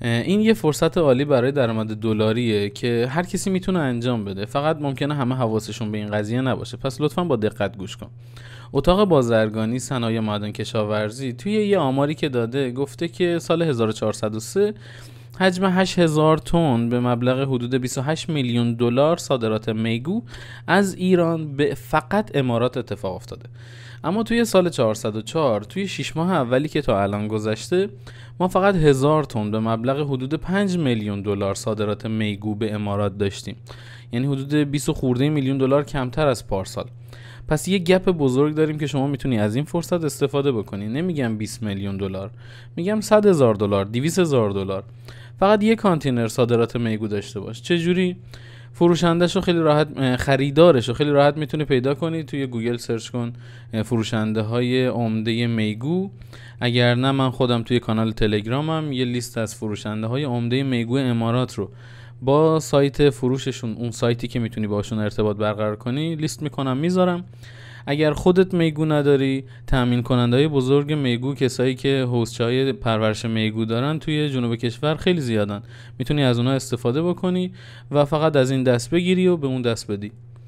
این یه فرصت عالی برای درآمد دلاریه که هر کسی میتونه انجام بده، فقط ممکنه همه حواسشون به این قضیه نباشه. پس لطفاً با دقت گوش کن. اتاق بازرگانی صنایع معدن کشاورزی توی یه آماری که داده گفته که سال 1403 حجم 8000 تن به مبلغ حدود 28 میلیون دلار صادرات میگو از ایران به فقط امارات اتفاق افتاده. اما توی سال 404 توی 6 ماه اولی که تا الان گذشته ما فقط 1000 تن به مبلغ حدود 5 میلیون دلار صادرات میگو به امارات داشتیم، یعنی حدود 20 خورده میلیون دلار کمتر از پارسال. پس یه گپ بزرگ داریم که شما میتونی از این فرصت استفاده بکنی. نمیگم 20 میلیون دلار، میگم 100,000 دلار، 200,000 دلار. فقط یه کانتینر صادرات میگو داشته باش. چه جوری؟ فروشندهشو خیلی راحت، خریدارشو خیلی راحت میتونی پیدا کنی. توی گوگل سرچ کن فروشنده های عمده میگو. اگر نه من خودم توی کانال تلگرامم یه لیست از فروشنده های عمده میگو امارات رو با سایت فروششون، اون سایتی که میتونی باشون ارتباط برقرار کنی، لیست میکنم میذارم. اگر خودت میگو نداری، تامین کننده های بزرگ میگو، کسایی که حوضچه های پرورش میگو دارن توی جنوب کشور خیلی زیادن، میتونی از اونها استفاده بکنی و فقط از این دست بگیری و به اون دست بدی.